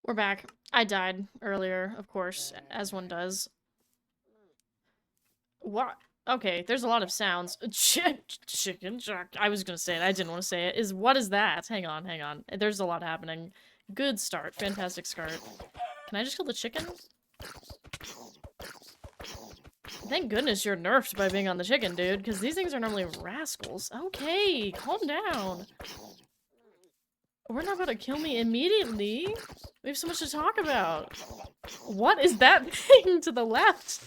We're back. I died earlier, of course, as one does. What? Okay, there's a lot of sounds. Chicken jack. I was gonna say it. I didn't want to say it. What is that? Hang on, hang on. There's a lot happening. Good start. Fantastic start. Can I just kill the chicken? Thank goodness you're nerfed by being on the chicken, dude, because these things are normally rascals. Okay, calm down. We're not about to kill me immediately. We have so much to talk about. What is that thing to the left?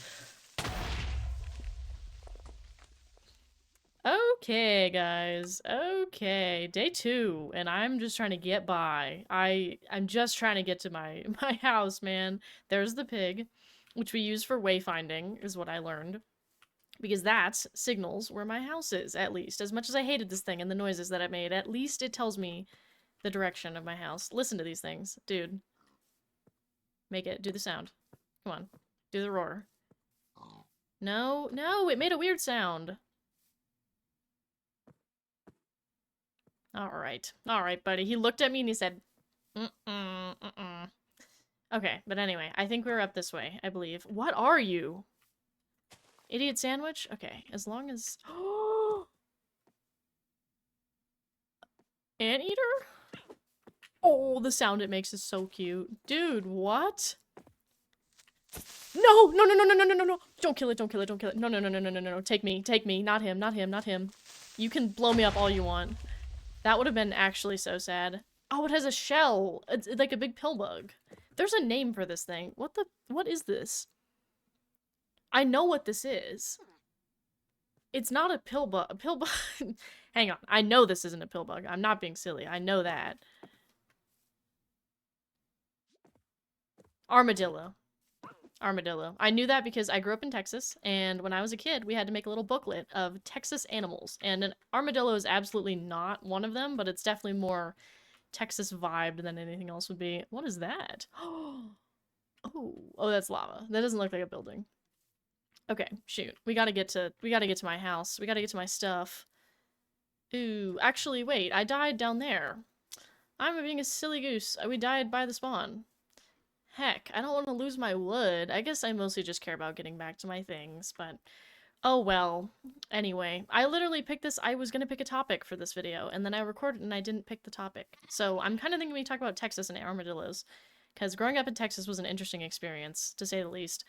Okay, guys. Okay, day 2, and I'm just trying to get by. I'm just trying to get to my my house, man. There's the pig, which we use for wayfinding, is what I learned. Because that signals where my house is, at least. As much as I hated this thing and the noises that it made, at least it tells me the direction of my house. Listen to these things. Dude. Make it. Do the sound. Come on. Do the roar. No, no, it made a weird sound. Alright. Alright, buddy. He looked at me and he said, Okay, but anyway, I think we're up this way, I believe. What are you? Idiot sandwich? Okay, as long as... Anteater? Oh, the sound it makes is so cute. Dude, what? No! No, no, no, no, no, no, no, no! Don't kill it, don't kill it, don't kill it. No, no, no, no, no, no, no. Take me, take me. Not him, not him, not him. You can blow me up all you want. That would have been actually so sad. Oh, it has a shell. It's like a big pill bug. There's a name for this thing. What is this? I know what this is. It's not a pill bug. A pill bug. Hang on. I know this isn't a pill bug. I'm not being silly. I know that. Armadillo. Armadillo. I knew that because I grew up in Texas, and when I was a kid, we had to make a little booklet of Texas animals, and an armadillo is absolutely not one of them, but it's definitely more Texas vibed than anything else would be. What is that? Oh, that's lava. That doesn't look like a building. Okay, shoot. We gotta get to my house. We gotta get to my stuff. Ooh, actually, wait. I died down there. I'm being a silly goose. We died by the spawn. Heck, I don't want to lose my wood. I guess I mostly just care about getting back to my things, but oh well. Anyway, I literally picked this. I was gonna pick a topic for this video, and then I recorded and I didn't pick the topic. So I'm kind of thinking we talk about Texas and armadillos, because growing up in Texas was an interesting experience, to say the least.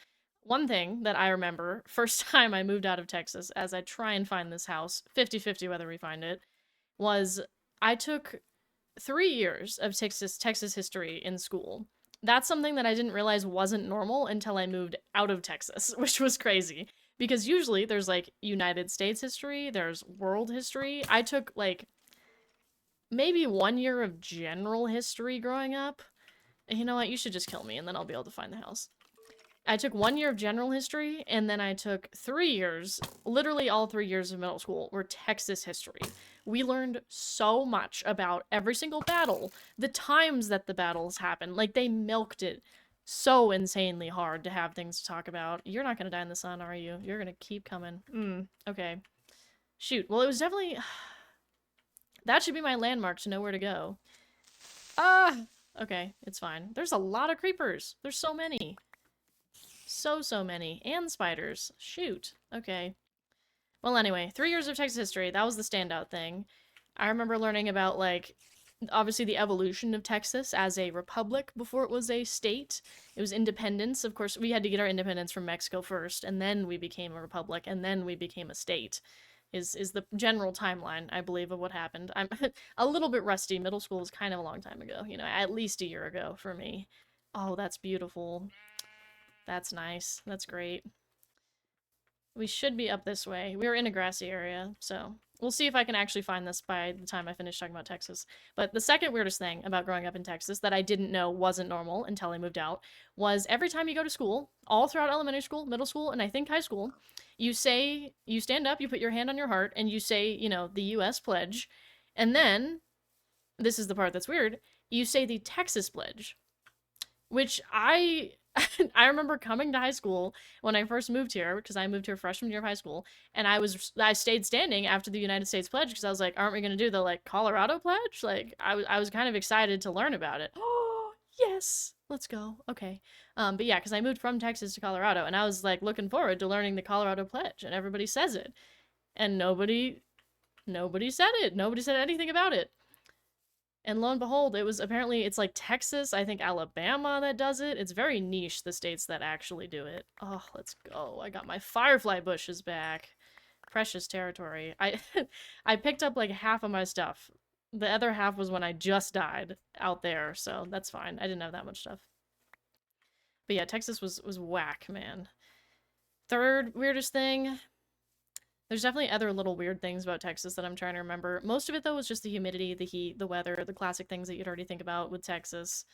One thing that I remember, first time I moved out of Texas, as I try and find this house, 50-50 whether we find it, was I took 3 years of Texas history in school. That's something that I didn't realize wasn't normal until I moved out of Texas, which was crazy. Because usually there's like United States history, there's world history. I took like maybe 1 year of general history growing up. You know what? You should just kill me and then I'll be able to find the house. I took 1 year of general history, and then I took 3 years, literally all 3 years of middle school, were Texas history. We learned so much about every single battle, the times that the battles happened. Like, they milked it so insanely hard to have things to talk about. You're not gonna die in the sun, are you? You're gonna keep coming. Okay. Shoot. Well, it was definitely... That should be my landmark to know where to go. Ah! Okay, it's fine. There's a lot of creepers. There's so many. So many. And spiders. Shoot. Okay. Well, anyway, 3 years of Texas history. That was the standout thing. I remember learning about, like, obviously the evolution of Texas as a republic before it was a state. It was independence. Of course, we had to get our independence from Mexico first, and then we became a republic, and then we became a state. Is the general timeline, I believe, of what happened. I'm a little bit rusty. Middle school was kind of a long time ago. You know, at least a year ago for me. Oh, that's beautiful. That's nice. That's great. We should be up this way. We were in a grassy area, so we'll see if I can actually find this by the time I finish talking about Texas. But the second weirdest thing about growing up in Texas that I didn't know wasn't normal until I moved out was every time you go to school, all throughout elementary school, middle school, and I think high school, you stand up, you put your hand on your heart, and you say, you know, the US pledge. And then, this is the part that's weird, you say the Texas pledge, which I remember coming to high school when I first moved here, because I moved here freshman year of high school, and I stayed standing after the United States pledge because I was like, aren't we gonna do the like Colorado pledge? Like I was kind of excited to learn about it. Oh Yes, let's go. Okay. But yeah, because I moved from Texas to Colorado, and I was like looking forward to learning the Colorado Pledge, and everybody says it, and nobody said it. Nobody said anything about it. And lo and behold, it was apparently it's like Texas, I think Alabama that does it. It's very niche, the states that actually do it. Oh, let's go. I got my firefly bushes back. Precious territory. I picked up like half of my stuff. The other half was when I just died out there, so that's fine. I didn't have that much stuff. But yeah, Texas was whack, man. Third weirdest thing, there's definitely other little weird things about Texas that I'm trying to remember. Most of it, though, was just the humidity, the heat, the weather, the classic things that you'd already think about with Texas.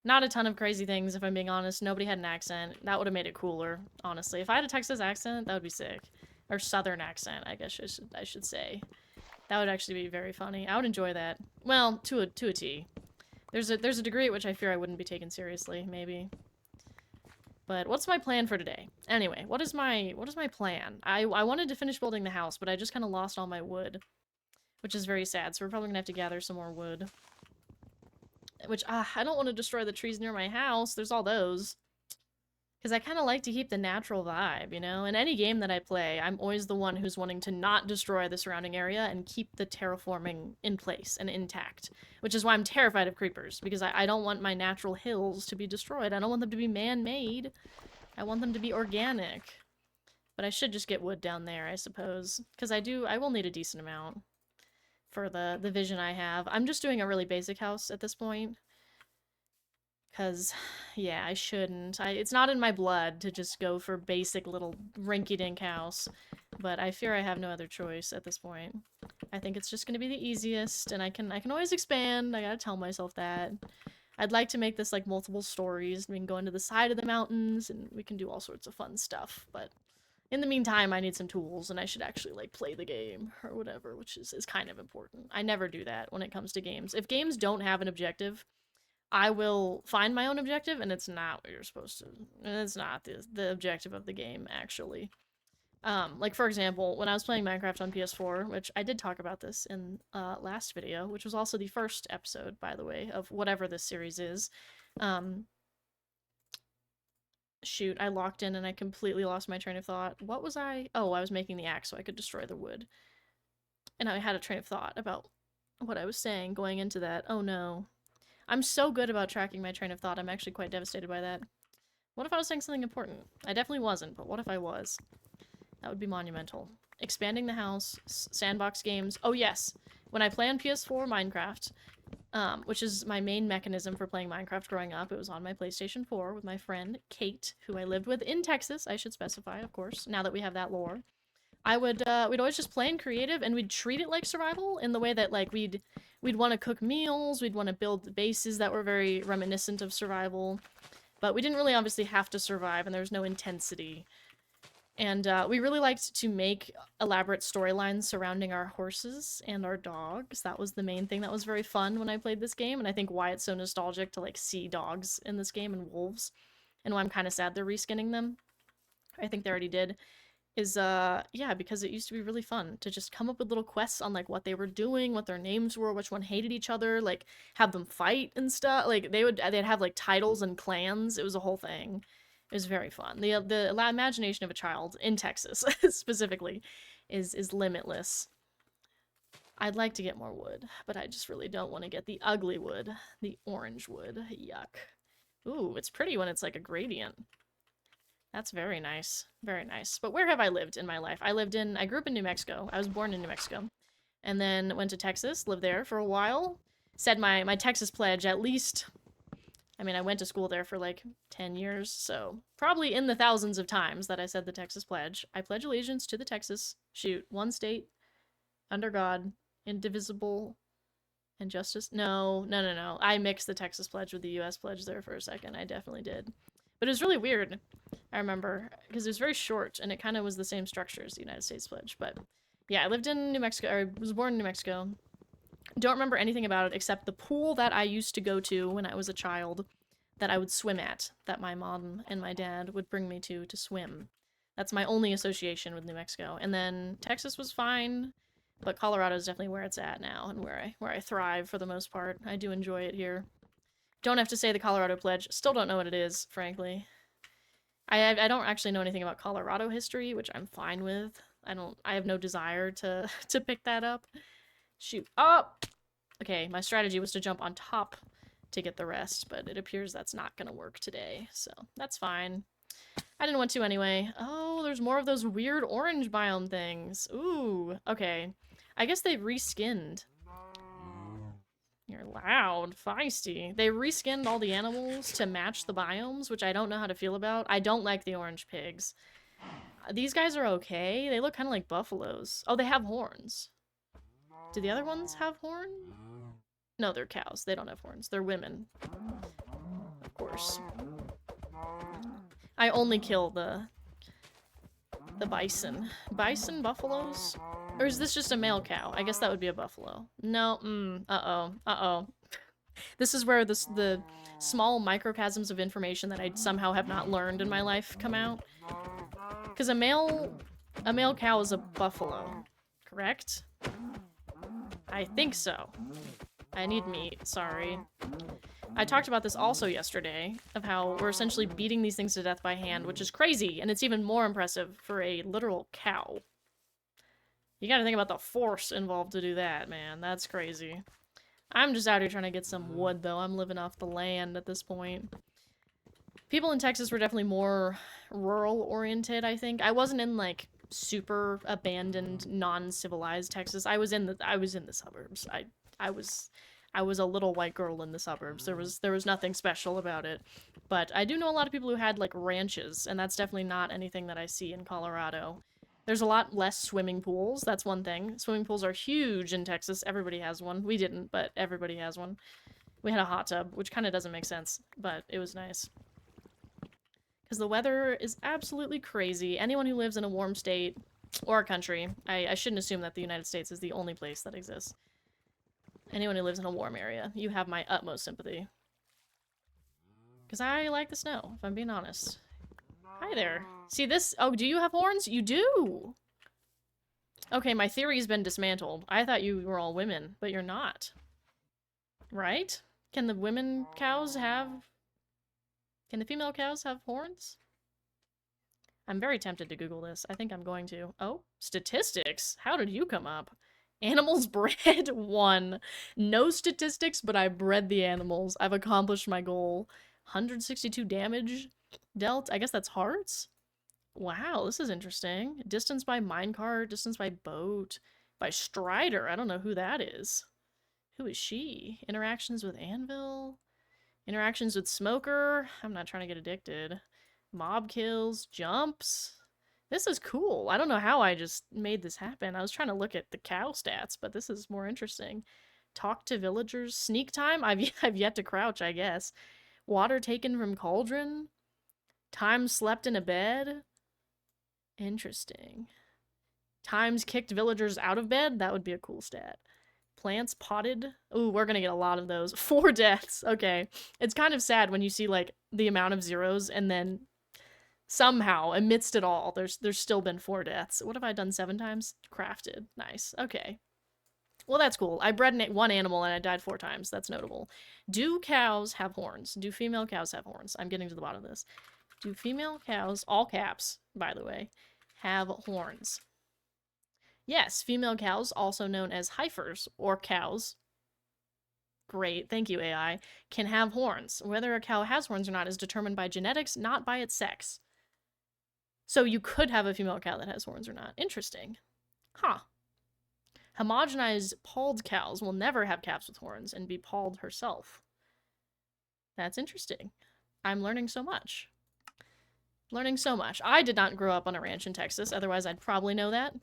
Not a ton of crazy things, if I'm being honest. Nobody had an accent. That would have made it cooler, honestly. If I had a Texas accent, that would be sick. Or Southern accent, I guess I should say. That would actually be very funny. I would enjoy that. Well, to a T. There's a degree at which I fear I wouldn't be taken seriously, maybe. But what's my plan for today? Anyway, what is my plan? I wanted to finish building the house, but I just kind of lost all my wood, which is very sad. So we're probably gonna have to gather some more wood. Which I don't want to destroy the trees near my house. There's all those. Because I kind of like to keep the natural vibe, you know? In any game that I play, I'm always the one who's wanting to not destroy the surrounding area and keep the terraforming in place and intact. Which is why I'm terrified of creepers, because I don't want my natural hills to be destroyed. I don't want them to be man-made. I want them to be organic. But I should just get wood down there, I suppose. Because I will need a decent amount for the vision I have. I'm just doing a really basic house at this point. Because, yeah, I shouldn't. It's not in my blood to just go for basic little rinky-dink house. But I fear I have no other choice at this point. I think it's just going to be the easiest, and I can always expand. I gotta tell myself that. I'd like to make this like multiple stories. We can go into the side of the mountains, and we can do all sorts of fun stuff. But in the meantime, I need some tools, and I should actually like play the game or whatever, which is kind of important. I never do that when it comes to games. If games don't have an objective, I will find my own objective, and it's not what you're supposed to. It's not the objective of the game, actually. Like for example, when I was playing Minecraft on PS4, which I did talk about this in last video, which was also the first episode, by the way, of whatever this series is. Shoot, I locked in and I completely lost my train of thought. What was I? Oh, I was making the axe so I could destroy the wood. And I had a train of thought about what I was saying going into that. Oh no. I'm so good about tracking my train of thought, I'm actually quite devastated by that. What if I was saying something important? I definitely wasn't, but what if I was? That would be monumental. Expanding the house, sandbox games. Oh yes, when I play on PS4 Minecraft, which is my main mechanism for playing Minecraft growing up, it was on my PlayStation 4 with my friend Kate, who I lived with in Texas, I should specify, of course, now that we have that lore. We'd always just play in creative, and we'd treat it like survival in the way that, like, we'd want to cook meals, we'd want to build bases that were very reminiscent of survival, but we didn't really obviously have to survive, and there was no intensity. And we really liked to make elaborate storylines surrounding our horses and our dogs. That was the main thing that was very fun when I played this game, and I think why it's so nostalgic to, like, see dogs in this game and wolves, and why I'm kind of sad they're reskinning them. I think they already did. Is yeah, because it used to be really fun to just come up with little quests on like what they were doing, what their names were, which one hated each other, like have them fight and stuff. Like they'd have like titles and clans. It was a whole thing. It was very fun. The imagination of a child in Texas specifically is limitless. I'd like to get more wood, but I just really don't want to get the ugly wood, the orange wood. Yuck. Ooh, it's pretty when it's like a gradient. That's very nice. Very nice. But where have I lived in my life? I grew up in New Mexico. I was born in New Mexico. And then went to Texas, lived there for a while. Said my Texas pledge at least, I mean, I went to school there for like 10 years, so probably in the thousands of times that I said the Texas pledge. I pledge allegiance to the Texas, one state, under God, indivisible, and justice. No. I mixed the Texas pledge with the US pledge there for a second. I definitely did. But it was really weird, I remember, because it was very short, and it kind of was the same structure as the United States pledge. But yeah, I lived in New Mexico, or I was born in New Mexico. Don't remember anything about it except the pool that I used to go to when I was a child, that I would swim at, that my mom and my dad would bring me to swim. That's my only association with New Mexico. And then Texas was fine, but Colorado is definitely where it's at now, and where I thrive for the most part. I do enjoy it here. Don't have to say the Colorado Pledge. Still don't know what it is, frankly. I don't actually know anything about Colorado history, which I'm fine with. I have no desire to to pick that up. Shoot. Up. Okay, my strategy was to jump on top to get the rest, but it appears that's not gonna work today, so that's fine. I didn't want to anyway. Oh, there's more of those weird orange biome things. Ooh, okay. I guess they've reskinned. You're loud, feisty. They reskinned all the animals to match the biomes, which I don't know how to feel about. I don't like the orange pigs. These guys are okay. They look kind of like buffaloes. Oh, they have horns. Do the other ones have horns? No, they're cows. They don't have horns. They're women. Of course. I only kill the bison. Bison? Buffaloes? Or is this just a male cow? I guess that would be a buffalo. No, uh-oh. Uh-oh. This is where the small microchasms of information that I somehow have not learned in my life come out. Because a male cow is a buffalo, correct? I think so. I need meat, sorry. I talked about this also yesterday, of how we're essentially beating these things to death by hand, which is crazy, and it's even more impressive for a literal cow. You gotta think about the force involved to do that, man. That's crazy. I'm just out here trying to get some wood, though. I'm living off the land at this point. People in Texas were definitely more rural-oriented, I think. I wasn't in, like, super abandoned, non-civilized Texas. I was in the suburbs. I was a little white girl in the suburbs. There was nothing special about it. But I do know a lot of people who had, like, ranches, and that's definitely not anything that I see in Colorado. There's a lot less swimming pools, that's one thing. Swimming pools are huge in Texas. Everybody has one. We didn't, but everybody has one. We had a hot tub, which kind of doesn't make sense, but it was nice. Because the weather is absolutely crazy. Anyone who lives in a warm state, or a country, I shouldn't assume that the United States is the only place that exists. Anyone who lives in a warm area, you have my utmost sympathy. Because I like the snow, if I'm being honest. Hi there. See this? Oh, do you have horns? You do! Okay, my theory's been dismantled. I thought you were all women, but you're not. Right? Can the women cows have... Can the female cows have horns? I'm very tempted to Google this. I think I'm going to. Oh, statistics? How did you come up? Animals bred 1. No statistics, but I bred the animals. I've accomplished my goal. 162 damage dealt. I guess that's hearts? Wow, this is interesting. Distance by minecart, distance by boat, by Strider. I don't know who that is. Who is she? Interactions with Anvil? Interactions with Smoker? I'm not trying to get addicted. Mob kills, jumps. This is cool. I don't know how I just made this happen. I was trying to look at the cow stats, but this is more interesting. Talk to villagers. Sneak time? I've yet to crouch, I guess. Water taken from cauldron? Time slept in a bed? Interesting. Times kicked villagers out of bed? That would be a cool stat. Plants potted? Ooh, we're gonna get a lot of those. 4 deaths. Okay. It's kind of sad when you see, like, the amount of zeros and then somehow, amidst it all, there's still been 4 deaths. What have I done 7 times? Crafted. Nice. Okay. Well, that's cool. I bred 1 animal and I died 4 times. That's notable. Do cows have horns? Do female cows have horns? I'm getting to the bottom of this. Do female cows, all caps, by the way, have horns? Yes, female cows, also known as heifers or cows, great, thank you AI, can have horns. Whether a cow has horns or not is determined by genetics, not by its sex. So you could have a female cow that has horns or not. Interesting. Huh. Homogenized pawled cows will never have calves with horns and be pawled herself. That's interesting. I'm learning so much. Learning so much. I did not grow up on a ranch in Texas, otherwise I'd probably know that.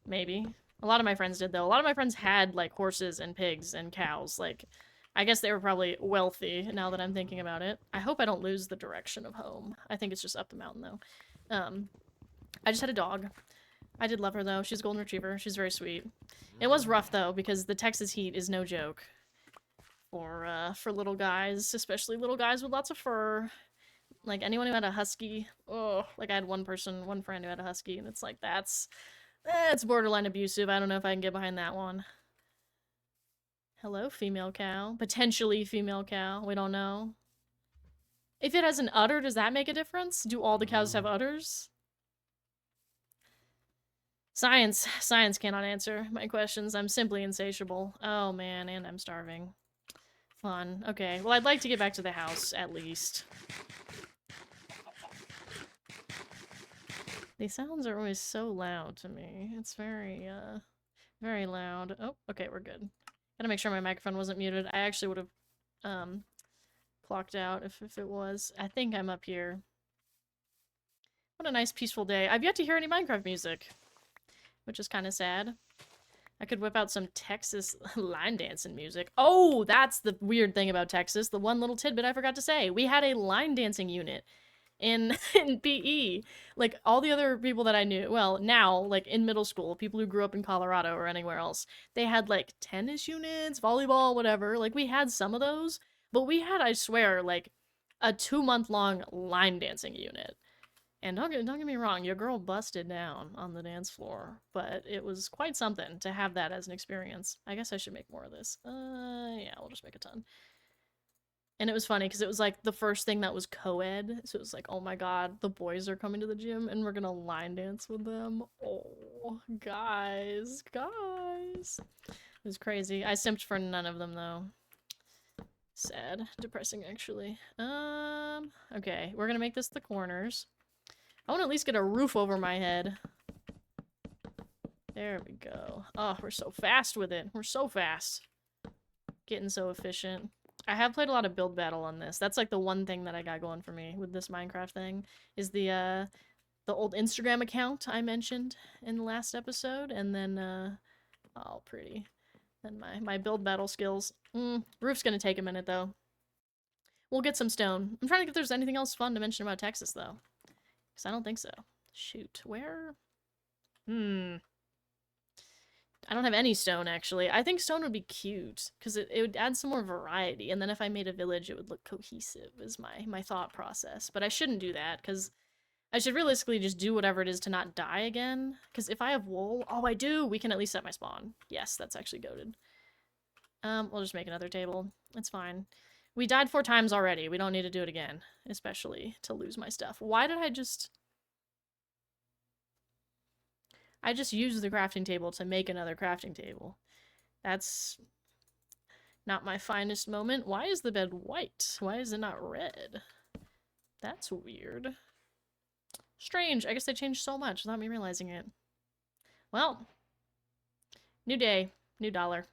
Maybe. A lot of my friends did, though. A lot of my friends had, like, horses and pigs and cows. Like, I guess they were probably wealthy, now that I'm thinking about it. I hope I don't lose the direction of home. I think it's just up the mountain, though. I just had a dog. I did love her, though. She's a golden retriever. She's very sweet. It was rough, though, because the Texas heat is no joke. For little guys, especially little guys with lots of fur. Like, anyone who had a husky, oh, like, I had one friend who had a husky, and it's like, it's borderline abusive. I don't know if I can get behind that one. Hello, female cow. Potentially female cow. We don't know. If it has an udder, does that make a difference? Do all the cows have udders? Science. Science cannot answer my questions. I'm simply insatiable. Oh man, and I'm starving. Fun. Okay, well I'd like to get back to the house, at least. These sounds are always so loud to me. It's very, very loud. Oh, okay, we're good. Gotta make sure my microphone wasn't muted. I actually would have, clocked out if it was. I think I'm up here. What a nice peaceful day. I've yet to hear any Minecraft music, which is kind of sad. I could whip out some Texas line dancing music. Oh, that's the weird thing about Texas. The one little tidbit I forgot to say. We had a line dancing unit in PE. Like, all the other people that I knew, well, now, like, in middle school, people who grew up in Colorado or anywhere else, they had, like, tennis units, volleyball, whatever. Like, we had some of those, but we had, I swear, like, a 2-month-long line dancing unit. And don't get me wrong, your girl busted down on the dance floor, but it was quite something to have that as an experience. I guess I should make more of this. Yeah, we'll just make a ton. And it was funny because it was like the first thing that was co-ed, so it was like, oh my god, the boys are coming to the gym and we're gonna line dance with them. Oh, guys. It was crazy. I simped for none of them though. Sad. Depressing, actually. Okay, we're gonna make this the corners. I want to at least get a roof over my head. There we go. Oh, we're so fast with it. We're so fast. Getting so efficient. I have played a lot of Build Battle on this. That's like the one thing that I got going for me with this Minecraft thing is the old Instagram account I mentioned in the last episode, and then oh, pretty. Then my Build Battle skills. Roof's gonna take a minute though. We'll get some stone. I'm trying to think if there's anything else fun to mention about Texas though. Because I don't think so. Shoot, where? I don't have any stone, actually. I think stone would be cute, because it would add some more variety, and then if I made a village, it would look cohesive, is my thought process. But I shouldn't do that, because I should realistically just do whatever it is to not die again. Because if I have wool... Oh, I do! We can at least set my spawn. Yes, that's actually goated. We'll just make another table. It's fine. We died 4 times already. We don't need to do it again. Especially to lose my stuff. Why did I just used the crafting table to make another crafting table. That's not my finest moment. Why is the bed white? Why is it not red? That's weird. Strange. I guess they changed so much without me realizing it. Well, new day, new dollar.